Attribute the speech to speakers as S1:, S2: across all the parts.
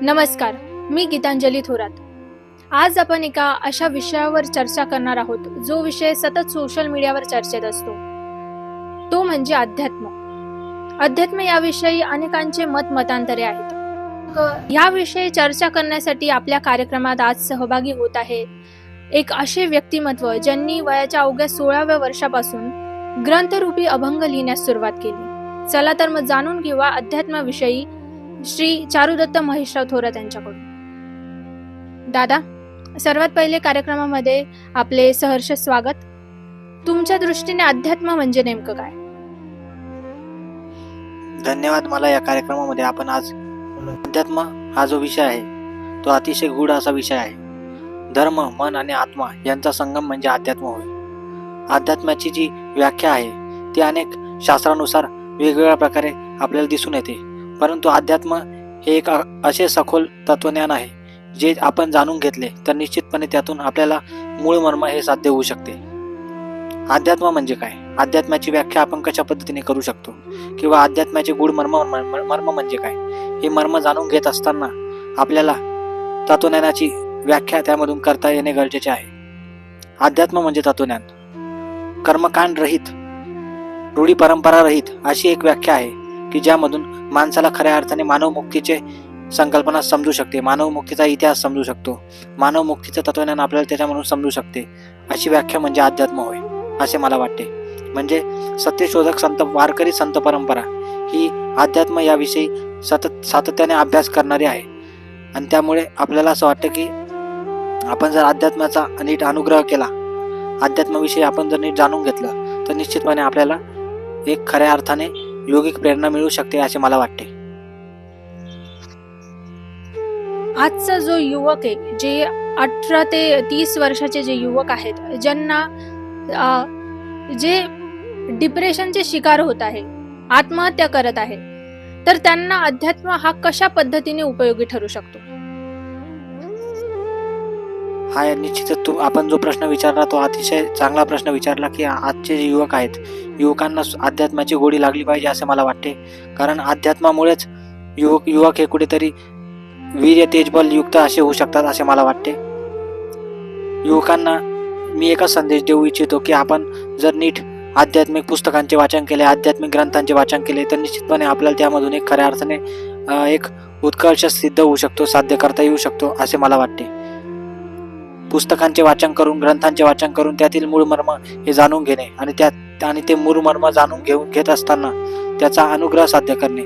S1: नमस्कार, मी गीतांजली थोरात. आज आपण एका अशा विषयावर चर्चा करणार आहोत जो विषय सतत सोशल मीडियावर चर्चेत असतो. तो म्हणजे अध्यात्म. अध्यात्म याविषयी अनेकांचे मतांतरे आहेत. याविषयी चर्चा करण्यासाठी आपल्या कार्यक्रमात आज सहभागी होत आहे एक असे व्यक्तिमत्व ज्यांनी वयाच्या अवघ्या 16व्या वर्षापासून ग्रंथरूपी अभंग लिहिण्यास सुरुवात केली. चला तर मग जाणून घेऊया अध्यात्माविषयी श्री चारुदत्त महेशराव थोरात यांच्याकडून. दादा, सर्वात पहिले कार्यक्रमामध्ये आपले सहर्ष स्वागत. तुमच्या दृष्टीने अध्यात्म म्हणजे नेमकं काय?
S2: धन्यवाद. मला या कार्यक्रमामध्ये आपण आज अध्यात्म हा जो विषय आहे तो अतिशय गूढ असा विषय आहे. धर्म, मन आणि आत्मा यांचा संगम म्हणजे अध्यात्म होय. अध्यात्माची जी व्याख्या आहे ती अनेक शास्त्रानुसार वेगवेगळ्या प्रकारे आपल्याला दिसून येते, परंतु अध्यात्म हे एक असे सखोल तत्वज्ञान आहे जे आपण जाणून घेतले तर निश्चितपणे त्यातून आपल्याला मूळ मर्म हे साध्य होऊ शकते. अध्यात्म म्हणजे काय, अध्यात्माची व्याख्या आपण कशा पद्धतीने करू शकतो, किंवा अध्यात्माचे गूढ मर्म म्हणजे काय, हे मर्म जाणून घेत असताना आपल्याला तत्वज्ञानाची व्याख्या त्यामधून करता येणे गरजेचे आहे. अध्यात्म म्हणजे तत्वज्ञान, कर्मकांड रहित, रूढी परंपरा रहित अशी एक व्याख्या आहे की ज्यामधून माणसाला खऱ्या अर्थाने मानव मुक्तीचे संकल्पना समजू शकते, मानव मुक्तीचा इतिहास समजू शकतो, मानव मुक्तीचं तत्वज्ञान आपल्याला त्याच्यामधून समजू शकते. अशी व्याख्या म्हणजे अध्यात्म होय असे मला वाटते. म्हणजे सत्यशोधक संत, वारकरी संत परंपरा ही अध्यात्म याविषयी सातत्याने अभ्यास करणारी आहे. आणि त्यामुळे आपल्याला असं वाटतं की आपण जर अध्यात्माचा नीट अनुग्रह केला, अध्यात्माविषयी आपण जर नीट जाणून घेतलं तर निश्चितपणे आपल्याला एक खऱ्या अर्थाने योगिक प्रेरणा मिळू शकते असे मला वाटते.
S1: आजचा जो युवक आहे, जे 18 ते 30 वर्षाचे जे युवक आहेत, ज्यांना जे डिप्रेशनचे शिकार होत आहे, आत्महत्या करत आहे, तर त्यांना अध्यात्म हा कशा पद्धतीने उपयोगी ठरू शकतो?
S2: हा निश्चितच आपण जो प्रश्न विचारला तो अतिशय चांगला प्रश्न विचारला की आजचे जे युवक आहेत, युवकांना अध्यात्माची गोडी लागली पाहिजे असे मला वाटते. कारण अध्यात्मामुळेच युवक हे कुठेतरी वीर्य तेजबल युक्त असे होऊ शकतात असे मला वाटते. युवकांना मी एकच संदेश देऊ इच्छितो की आपण जर नीट आध्यात्मिक पुस्तकांचे वाचन केले, आध्यात्मिक ग्रंथांचे वाचन केले तर निश्चितपणे आपल्याला त्यामधून एक खऱ्या अर्थाने एक उत्कर्ष सिद्ध होऊ शकतो, साध्य करता येऊ शकतो असे मला वाटते. पुस्तकांचे वाचन करून, ग्रंथांचे वाचन करून त्यातील मूळ मर्म हे जाणून घेणे आणि ते मूळ मर्म जाणून घेत असताना त्याचा अनुग्रह साध्य करणे,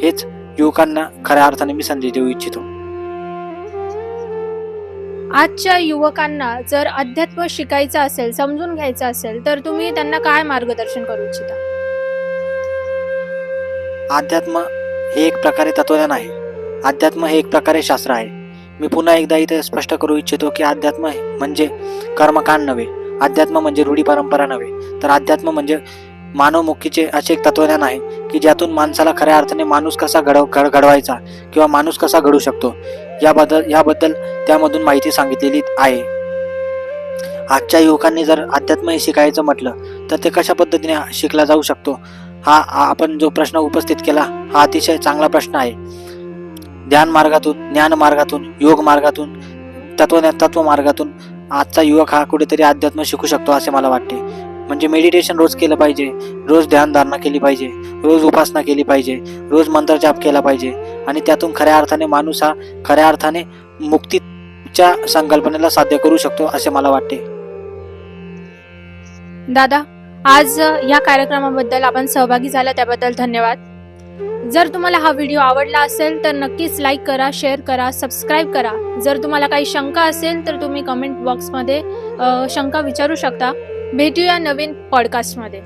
S2: हेच युवकांना खऱ्या अर्थाने मी संदेश देऊ इच्छितो.
S1: आजच्या युवकांना जर अध्यात्म शिकायचं असेल, समजून घ्यायचं असेल, तर तुम्ही त्यांना काय मार्गदर्शन करू इच्छिता?
S2: अध्यात्म हे एक प्रकारे तत्वज्ञान आहे. अध्यात्म हे एक प्रकारे शास्त्र आहे. मी पुन्हा एकदा इथे स्पष्ट करू इच्छितो की अध्यात्म म्हणजे कर्मकांड नव्हे, अध्यात्म म्हणजे रूढी परंपरा नव्हे, तर अध्यात्म म्हणजे मानव मुक्तीचे असे एक तत्वज्ञान आहे की ज्यातून माणसाला खऱ्या अर्थाने माणूस कसा घडवायचा किंवा माणूस कसा घडू शकतो याबद्दल त्यामधून माहिती सांगितलेली आहे. आजच्या युवकांनी जर अध्यात्म हे शिकायचं म्हटलं तर ते कशा पद्धतीने शिकला जाऊ शकतो, हा आपण जो प्रश्न उपस्थित केला हा अतिशय चांगला प्रश्न आहे. ध्यान मार्गातून, ज्ञान मार्गातून, योग मार्गातून, तत्व मार्गातून आजचा युवक हा कुठेतरी अध्यात्म शिकू शकतो असे मला वाटते. म्हणजे मेडिटेशन रोज केलं पाहिजे, रोज ध्यानधारणा केली पाहिजे, रोज उपासना केली पाहिजे, रोज मंत्रजाप केला पाहिजे आणि त्यातून खऱ्या अर्थाने माणूस हा खऱ्या अर्थाने मुक्तीच्या संकल्पनेला साध्य करू शकतो असे मला वाटते.
S1: दादा, आज या कार्यक्रमाबद्दल आपण सहभागी झाला त्याबद्दल धन्यवाद. जर तुम्हाला हा व्हिडिओ आवडला असेल तर नक्कीच लाईक करा, शेअर करा, सबस्क्राईब करा. जर तुम्हाला काही शंका असेल तर तुम्ही कमेंट बॉक्समध्ये शंका विचारू शकता. भेटूया नवीन पॉडकास्टमध्ये.